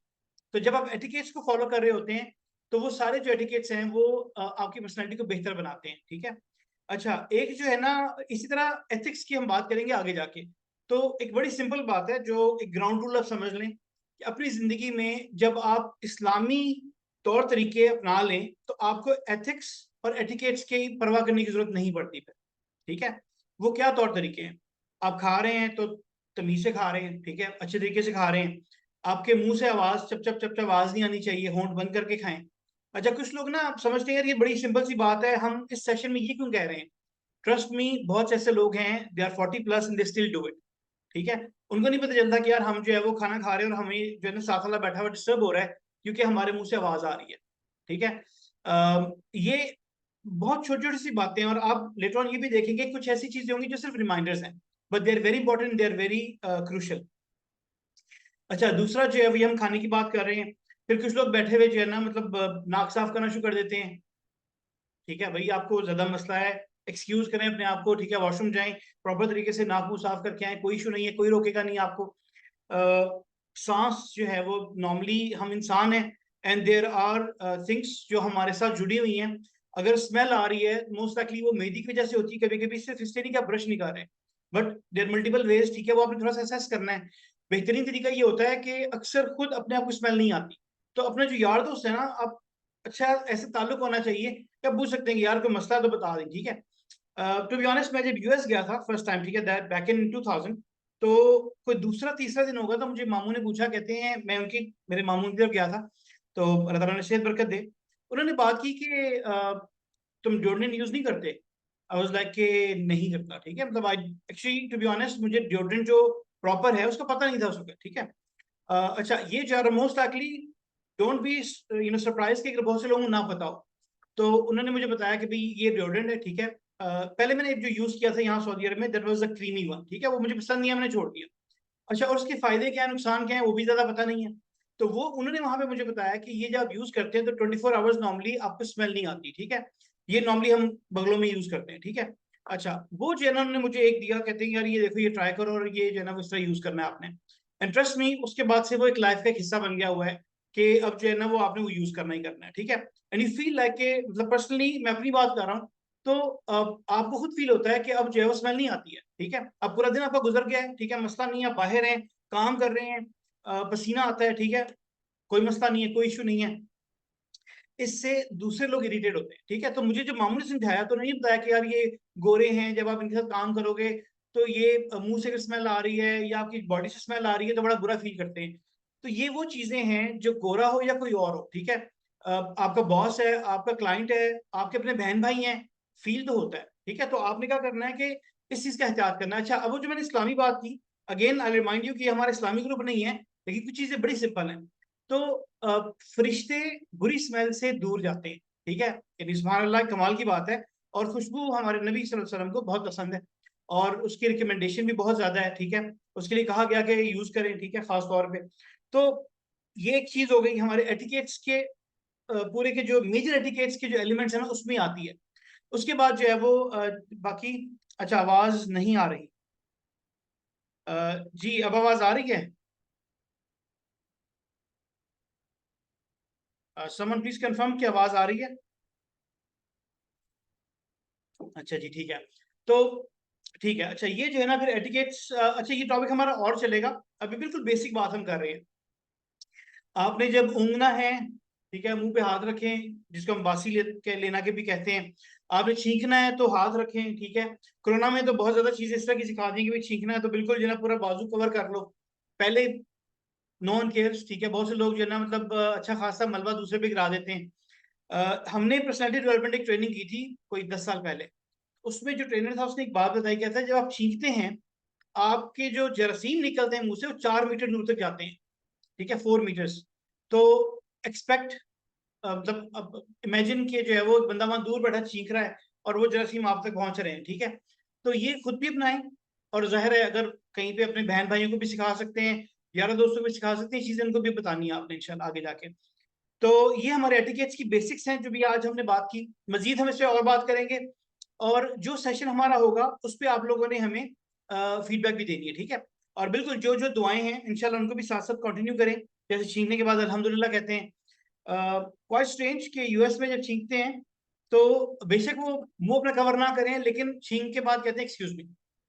तो जब आप एटिकेट्स को फॉलो कर रहे होते हैं, तो वो सारे जो एटिकेट्स हैं वो आपकी पर्सनैलिटी को बेहतर बनाते हैं, ठीक है। अच्छा, एक जो है ना, इसी तरह एथिक्स की हम बात करेंगे आगे जाके। तो एक बड़ी सिंपल बात है, जो एक ग्राउंड रूल आप समझ लें कि अपनी जिंदगी में जब आप इस्लामी तौर तरीके अपना लें, तो आपको एथिक्स और एटिकेट्स की परवाह करने की जरूरत नहीं पड़ती फिर, ठीक है। वो क्या तौर तरीके हैं? आप खा रहे हैं तो तमीज से खा रहे हैं, ठीक है, अच्छे तरीके से खा रहे हैं। आपके मुंह से आवाज चप चप चप चप आवाज नहीं आनी चाहिए, होंठ बंद करके खाएं। अच्छा, कुछ लोग ना समझते हैं यार ये बड़ी सिंपल सी बात है, हम इस सेशन में ये क्यों कह रहे हैं। ट्रस्ट मी, बहुत से ऐसे लोग हैं, they are 40+ and they still do it. ठीक है, उनको नहीं पता चलता कि यार हम जो है वो खाना खा रहे हैं और हमें जो है ना साथ वाला बैठा हुआ डिस्टर्ब हो रहा है क्योंकि हमारे मुंह से आवाज आ रही है। ठीक है, ये बहुत छोटी छोटी सी बातें हैं, और आप लेटर ऑन ये भी देखेंगे कुछ ऐसी चीजें होंगी जो सिर्फ रिमाइंडर्स हैं, but they are very important, they are very crucial. अच्छा, दूसरा जो है वही हम खाने की बात कर रहे हैं, फिर कुछ लोग बैठे हुए जो है ना मतलब नाक साफ करना शुरू कर देते हैं। ठीक है भाई, आपको ज्यादा मसला है, एक्सक्यूज करें अपने आप को, ठीक है, वॉशरूम जाएं, प्रॉपर तरीके से नाक मुंह साफ करके आए, कोई इशू नहीं है, कोई रोकेगा नहीं आपको। सांस जो है वो नॉर्मली हम इंसान हैं, एंड देयर आर थिंग्स जो हमारे साथ जुड़ी हुई हैं। अगर स्मेल आ रही है मोस्ट लाइकली वो मेहंदी की वजह से होती है, कभी कभी सिर्फ इसलिए नहीं कि आप ब्रश नहीं कर रहे, बट देयर मल्टीपल वेज। ठीक है, वो आपने थोड़ा सा असेस करना है। बेहतरीन तरीका ये होता है कि अक्सर खुद अपने आप को स्मेल नहीं आती, तो अपना जो यार दोस्त है ना, आप अच्छा ऐसे ताल्लुक होना चाहिए कि आप पूछ सकते हैं कि यार कोई मसला है तो बता दें। ठीक है, टू बी ऑनेस्ट, मैं जब यूएस गया था फर्स्ट टाइम, ठीक है, दैट बैक इन 2000, तो कोई दूसरा तीसरा दिन होगा तो मुझे मामू ने पूछा, कहते हैं मैं उनकी मेरे मामू की तरफ गया था, तो अल्लाह ताला ने सेहत बरकत दे, उन्होंने बात की कि तुम डिओड्रेंट यूज नहीं करते। आई वाज लाइक कि नहीं करता। ठीक है, मतलब I actually to be honest मुझे डिओड्रेंट जो प्रॉपर है उसका पता नहीं था उस वक्त। ठीक है, अच्छा, ये जो most likely don't be surprise कि अगर बहुत से लोगों को ना पता हो। तो उन्होंने मुझे बताया कि भाई ये डिओड्रेंट है। ठीक है, पहले मैंने जो यूज किया था यहाँ सऊदी अरब में, that was a creamy one. ठीक है, वो मुझे पसंद नहीं है, मैंने छोड़ दिया। अच्छा, और उसके फायदे क्या है, नुकसान क्या है, वो भी ज्यादा पता नहीं है। तो वो उन्होंने वहां पे मुझे बताया कि ये जब आप यूज करते हैं तो 24 आवर्स नॉर्मली आपको स्मेल नहीं आती। ठीक है, ये नॉर्मली हम बगलों में यूज करते हैं। ठीक है, अच्छा, वो जो है ना उन्होंने मुझे एक दिया, कहते हैं यार ये देखो, ये ट्राई करो, और ये जो है ना इस तरह यूज करना है आपने। एंड ट्रस्ट मी, उसके बाद से वो एक लाइफ का एक हिस्सा बन गया हुआ है कि अब जो है ना वो आपने वो यूज करना ही करना है। ठीक है, एंड यू फील लाइक के, मतलब पर्सनली मैं अपनी बात कर रहा हूँ, तो आपको खुद फील होता है कि अब जो है वो स्मेल नहीं आती है। ठीक है, अब पूरा दिन आपका गुजर गया है, ठीक है, मसला नहीं है, आप बाहर हैं, काम कर रहे हैं, पसीना आता है। ठीक है, कोई मसला नहीं है, कोई इशू नहीं है, इससे दूसरे लोग इरिटेट होते हैं। ठीक है, तो मुझे जब मामू ने समझाया तो नहीं बताया कि यार ये गोरे हैं, जब आप इनके साथ काम करोगे तो ये मुंह से स्मेल आ रही है या आपकी बॉडी से स्मेल आ रही है तो बड़ा बुरा फील करते हैं। तो ये वो चीजें हैं जो गोरा हो या कोई और हो, ठीक है, आपका बॉस है, आपका क्लाइंट है, आपके अपने बहन भाई हैं, फील तो होता है। ठीक है, तो आपने क्या करना है कि इस चीज का एहतियात करना है। अच्छा, अब वो जो मैंने इस्लामी बात की, अगेन आई रिमाइंड यू कि हमारा इस्लामी ग्रुप नहीं है, लेकिन कुछ चीजें बड़ी सिंपल हैं। तो फरिश्ते बुरी स्मेल से दूर जाते हैं। ठीक है, यानी सुभान अल्लाह, कमाल की बात है। और खुशबू हमारे नबी सल्लल्लाहु अलैहि वसल्लम को बहुत पसंद है, और उसकी रिकमेंडेशन भी बहुत ज्यादा है। ठीक है, उसके लिए कहा गया कि यूज करें। ठीक है, खास तौर पे तो ये एक चीज हो गई हमारे एटिकेट्स के, पूरे के जो मेजर एटिकेट्स के जो एलिमेंट्स है ना उसमें आती है। उसके बाद जो है वो बाकी। अच्छा, आवाज नहीं आ रही, जी अब आवाज आ रही है? समन प्लीज कंफर्म कि आवाज आ रही है। अच्छा जी, ठीक है, तो ठीक है। अच्छा, ये जो है ना फिर एटिकेट्स, अच्छा ये टॉपिक हमारा और चलेगा, अभी बिल्कुल बेसिक बात हम कर रहे हैं। आपने जब ऊँगना है, ठीक है, मुंह पे हाथ रखें, जिसको हम बासी लेना के भी कहते हैं। आपने छींकना है तो हाथ रखें। ठीक है, कोरोना में तो बहुत ज्यादा चीजें इस तरह की सिखा दी कि भाई छींकना है तो बिल्कुल जो है ना पूरा बाजू कवर कर लो, पहले नॉन केयर्स। ठीक है, बहुत से लोग जो है ना मतलब अच्छा खासा मलबा दूसरे पे गिरा देते हैं। हमने पर्सनालिटी डेवलपमेंट एक ट्रेनिंग की थी कोई 10 साल पहले, उसमें जो ट्रेनर था उसने एक बात बताई, क्या था, जब आप छींकते हैं आपके जो जरासीम निकलते हैं मुंह से वो 4 मीटर दूर तक जाते हैं। ठीक है, 4 मीटर्स। तो एक्सपेक्ट, मतलब अब इमेजिन कि जो है वो बंदा वहां दूर बैठा छींक रहा है और वो जरासीम आप तक पहुंच रहे हैं। ठीक है, तो ये खुद भी अपनाएं, और जाहिर है अगर कहीं पे अपने बहन भाइयों को भी सिखा सकते हैं, यारों दोस्तों को भी सिखा सकते हैं, चीजें उनको भी बतानी है आपने इंशाल्लाह आगे जाके। तो ये हमारे एटिकेट्स की बेसिक्स हैं जो भी आज हमने बात की, मजीद हम इस पर और बात करेंगे, और जो सेशन हमारा होगा उस पर आप लोगों ने हमें फीडबैक भी देनी है। ठीक है, और बिल्कुल जो जो दुआएं हैं इंशाल्लाह उनको भी साथ साथ कंटिन्यू करें, जैसे छीनने के बाद अल्हम्दुलिल्लाह कहते हैं। क्वाइट स्ट्रेंज के यूएस में जब छींकते हैं तो बेशक वो मुंह अपना कवर ना करें, लेकिन छींक के बाद कहते हैं एक्सक्यूज मी।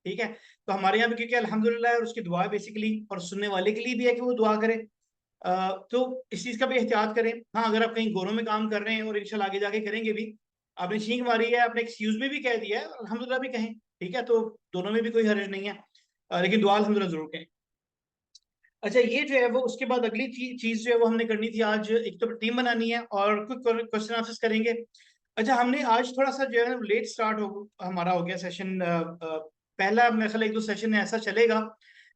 ठीक है, तो हमारे यहाँ भी क्योंकि अल्हम्दुलिल्लाह और उसकी दुआ बेसिकली, और सुनने वाले के लिए भी है कि वो दुआ करें, तो इस चीज का भी एहतियात करें। हाँ, अगर आप कहीं गोरों में काम कर रहे हैं और इंशाल्लाह आगे जाके करेंगे भी, आपने छींक मारी है, आपने एक्सक्यूज में भी कह दिया है, अल्हम्दुलिल्लाह भी कहें। ठीक है, तो दोनों में भी कोई हर्ज नहीं है, लेकिन दुआ अल्हम्दुलिल्लाह जरूर कहें। अच्छा, ये जो है वो उसके बाद अगली चीज जो है वो हमने करनी थी आज, एक तो टीम बनानी है और कुछ क्वेश्चन आंसर्स करेंगे। अच्छा, हमने आज थोड़ा सा जो है लेट स्टार्ट हमारा हो गया सेशन। पहला मेरे ख्याल 1-2 सेशन ऐसा चलेगा,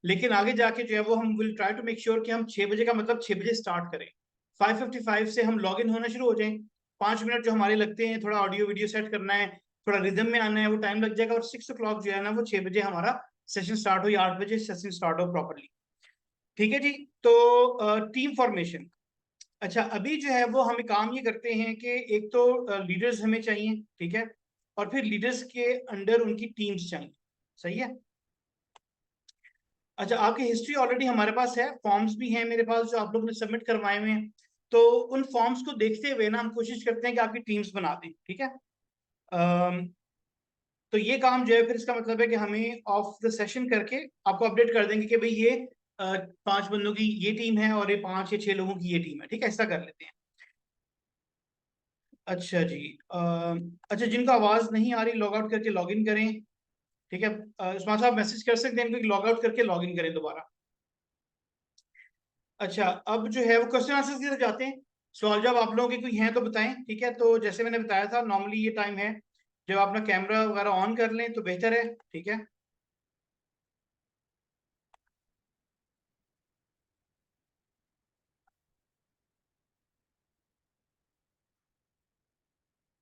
लेकिन आगे जाके जो है वो हम will try to make sure कि हम 6 बजे का मतलब 6 बजे स्टार्ट करें। 5:55 से हम लॉग इन होना शुरू हो जाएं। 5 मिनट जो हमारे लगते हैं, थोड़ा ऑडियो वीडियो सेट करना है, थोड़ा रिदम में आना है, वो टाइम लग जाएगा। और 6 o'clock जो है ना वो 6 बजे हमारा सेशन स्टार्ट हो, या 8 बजे सेशन स्टार्ट हो प्रॉपरली। ठीक है जी। तो टीम फॉर्मेशन। अच्छा, अभी जो है वो हम काम ये करते हैं कि एक तो लीडर्स हमें चाहिए, ठीक है, और फिर लीडर्स के अंडर उनकी टीम्स चाहिए। सही है। अच्छा, आपकी हिस्ट्री ऑलरेडी हमारे पास है, फॉर्म्स भी हैं मेरे पास जो आप लोग ने सबमिट करवाए हुए हैं। तो उन फॉर्म्स को देखते हुए ना हम कोशिश करते हैं कि आपकी टीम्स बना दें, ठीक है। अम, तो ये काम जो है फिर इसका मतलब है कि हमें ऑफ द सेशन करके आपको अपडेट कर देंगे कि भाई ये 5 बंदों की ये टीम है और ये 5 या 6 लोगों की ये टीम है, ठीक है, ऐसा कर लेते हैं। अच्छा जी। अच्छा, जिनको आवाज नहीं आ रही लॉग आउट करके लॉग इन करें, ठीक है। उस्मान साहब मैसेज कर सकते हैं इनको लॉग आउट करके लॉग इन करें दोबारा। अच्छा, अब जो है वो क्वेश्चन आंसर की तरफ जाते हैं। सवाल जवाब आप लोगों के कोई हैं तो बताएं, ठीक है। तो जैसे मैंने बताया था, नॉर्मली ये टाइम है जब आप अपना कैमरा वगैरह ऑन कर लें तो बेहतर है, ठीक है।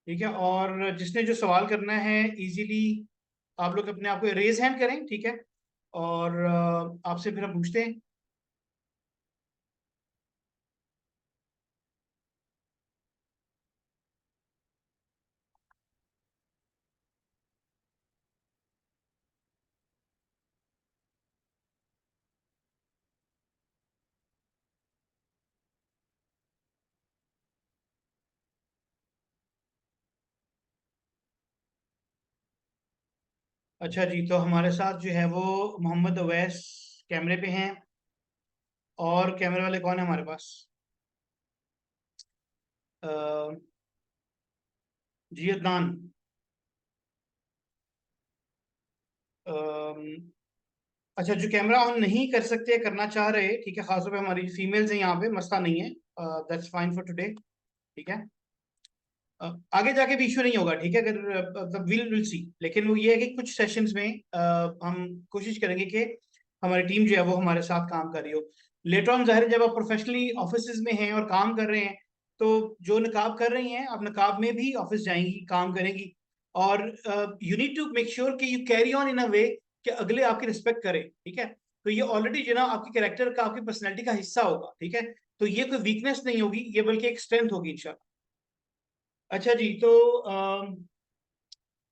ठीक है, और जिसने जो सवाल करना है इजीली आप लोग अपने आप को रेज हैंड करें, ठीक है। और आपसे फिर हम पूछते हैं। अच्छा जी, तो हमारे साथ जो है वो मोहम्मद अवैस कैमरे पे हैं। और कैमरे वाले कौन है हमारे पास? अ, जी अदनान। अम, अच्छा, जो कैमरा ऑन नहीं कर सकते, करना चाह रहे, ठीक है, खासतौर पे हमारी फीमेल्स हैं यहाँ पे, मसला नहीं है, दैट्स फाइन फॉर टुडे, ठीक है। आगे जाके भी इशू नहीं होगा, ठीक है, अगर मतलब विल विल सी। लेकिन वो ये है कि कुछ सेशंस में हम कोशिश करेंगे कि हमारी टीम जो है वो हमारे साथ काम कर रही हो। लेटर ऑन जाहिर है जब आप प्रोफेशनली ऑफिस में हैं और काम कर रहे हैं, तो जो नकाब कर रही हैं आप नकाब में भी ऑफिस जाएंगी, काम करेंगी। और you need to make sure कि you carry on in a way कि अगले आपकी रिस्पेक्ट करें, ठीक है। तो ये ऑलरेडी जो ना आपकी कैरेक्टर का, आपकी पर्सनैलिटी का हिस्सा होगा, ठीक है। तो ये कोई वीकनेस नहीं होगी, ये बल्कि एक स्ट्रेंथ होगी इंशाल्लाह। अच्छा जी, तो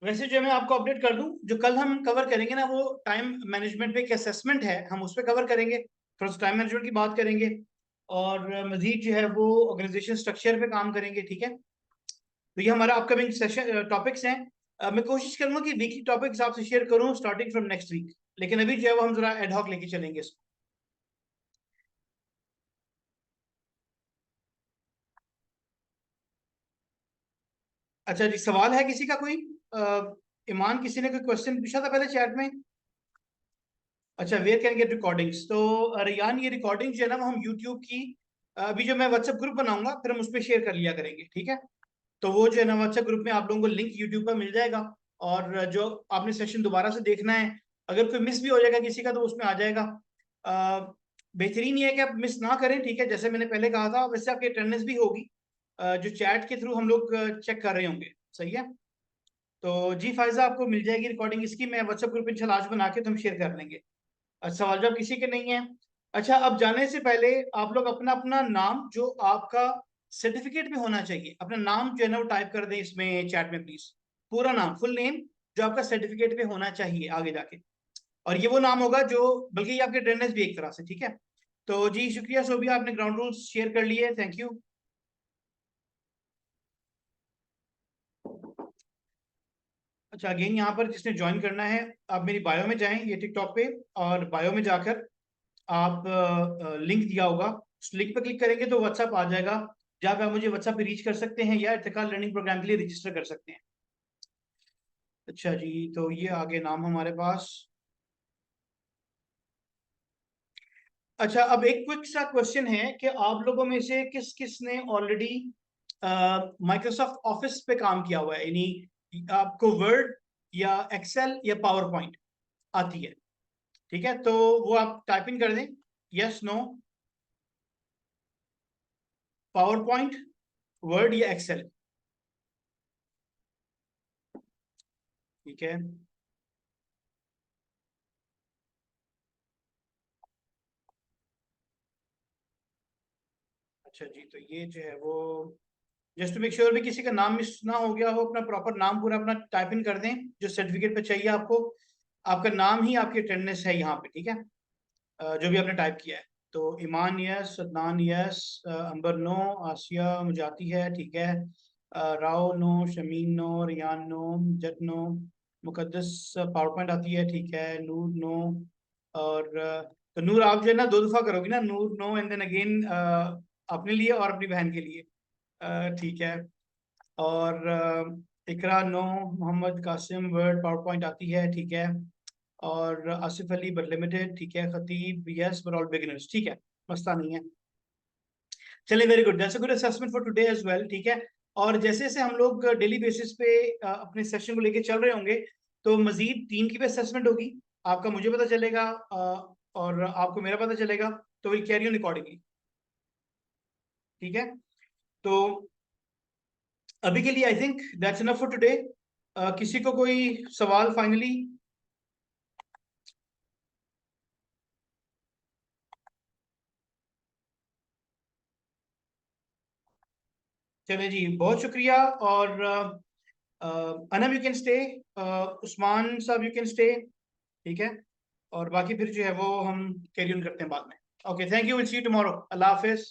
वैसे जो मैं आपको अपडेट कर दूं, जो कल हम कवर करेंगे ना वो टाइम मैनेजमेंट पे एक असेसमेंट है, हम उस पर कवर करेंगे, थोड़ा सा टाइम मैनेजमेंट की बात करेंगे। और मजीद जो है वो ऑर्गेनाइजेशन स्ट्रक्चर पे काम करेंगे, ठीक है। तो ये हमारा अपकमिंग सेशन टॉपिक्स हैं। मैं कोशिश करूंगा कि वीकली टॉपिक्स आपसे शेयर करूं स्टार्टिंग फ्रॉम नेक्स्ट वीक। लेकिन अभी जो है वो हम जरा एडहॉक लेके चलेंगे इसको। अच्छा जी, सवाल है किसी का कोई? ईमान, किसी ने कोई क्वेश्चन पूछा था पहले चैट में। अच्छा, वेयर कैन गेट रिकॉर्डिंग्स। तो रियान, ये रिकॉर्डिंग जो है ना वो हम यूट्यूब की अभी जो मैं व्हाट्सएप ग्रुप बनाऊंगा फिर हम उस पर शेयर कर लिया करेंगे, ठीक है। तो वो जो है ना व्हाट्सएप ग्रुप में आप लोगों को लिंक यूट्यूब पर मिल जाएगा। और जो आपने सेशन दोबारा से देखना है, अगर कोई मिस भी हो जाएगा किसी का तो उसमें आ जाएगा। अ, बेहतरीन ये है कि आप मिस ना करें, ठीक है। जैसे मैंने पहले कहा था, वैसे आपकी अटेंडेंस भी होगी, जो चैट के थ्रू हम लोग चेक कर रहे होंगे। सही है। तो जी फायजा, आपको मिल जाएगी रिकॉर्डिंग इसकी, मैं व्हाट्सएप ग्रुप इंशाल्लाह आज बना के तुम शेयर कर लेंगे। अच्छा, सवाल जवाब किसी के नहीं है। अच्छा, अब जाने से पहले आप लोग अपना अपना नाम जो आपका सर्टिफिकेट में होना चाहिए, अपना नाम जो है ना वो टाइप कर दें इसमें चैट में प्लीज। पूरा नाम, फुल नेम, जो आपका सर्टिफिकेट पे होना चाहिए आगे जाके। और ये वो नाम होगा जो, बल्कि ये आपके अटेंडेंस भी एक तरह से, ठीक है। तो जी शुक्रिया सोबिया, आपने ग्राउंड रूल्स शेयर कर लिए, थैंक यू। अच्छा, अगेन यहाँ पर जिसने ज्वाइन करना है, आप मेरी बायो में जाएं, ये टिकटॉक पे, और बायो में जाकर आप लिंक दिया होगा, उस लिंक पर क्लिक करेंगे तो व्हाट्सएप आ जाएगा, जहाँ पे आप मुझे व्हाट्सएप पे रीच कर सकते हैं या इर्तिकाल लर्निंग प्रोग्राम के लिए रजिस्टर कर सकते हैं। अच्छा जी, तो ये आगे नाम हमारे पास। अच्छा, अब एक क्विक सा क्वेश्चन है कि आप लोगों में से किस किस ने ऑलरेडी माइक्रोसॉफ्ट ऑफिस पे काम किया हुआ है, यानी आपको वर्ड या एक्सेल या पावर पॉइंट आती है? ठीक है, तो वो आप टाइप इन कर दें, yes no, PowerPoint, Word या एक्सेल। ठीक है, अच्छा जी, तो ये जो है वो जस्ट टू मेक श्योर भी किसी का नाम मिस ना हो गया हो, अपना प्रॉपर नाम पूरा अपना टाइप इन कर दें जो सर्टिफिकेट पे चाहिए आपको। आपका नाम ही आपकी अटेंडेंस है यहाँ पे, ठीक है, जो भी आपने टाइप किया है। तो Iman yes, Sadnan yes, Amber no, Asia मुजाती है, ठीक है, Rao no, Shameen no, Riyan no, Jutt no, Muqaddas PowerPoint आती है, ठीक है, नूर नो। और तो नूर आप जो है ना 2 दफा करोगी ना, नूर नो एंड देन अगेन अपने लिए और अपनी बहन के लिए, ठीक है। और Iqra no, Mohammad Qasim Word PowerPoint आती है, ठीक है। और आसिफ अली बट लिमिटेड, ठीक है, Khateeb yes but all beginners, ठीक है, मसला नहीं है। चलिए, very good, that's a good assessment for today as well, ठीक है। और जैसे जैसे हम लोग डेली बेसिस पे अपने सेशन को लेके चल रहे होंगे, तो मजीद टीम की भी असेसमेंट होगी, आपका मुझे पता चलेगा, और आपको मेरा पता चलेगा, तो विल कैरी ऑन अकॉर्डिंगली, ठीक है। तो अभी के लिए I think that's enough for today. किसी को कोई सवाल फाइनली? चले जी, बहुत शुक्रिया। और Anam you can stay, Usman साहब यू कैन स्टे, ठीक है। और बाकी फिर जो है वो हम कैरी ऑन करते हैं बाद में। Okay, thank you, will see you tomorrow, Allah Hafiz.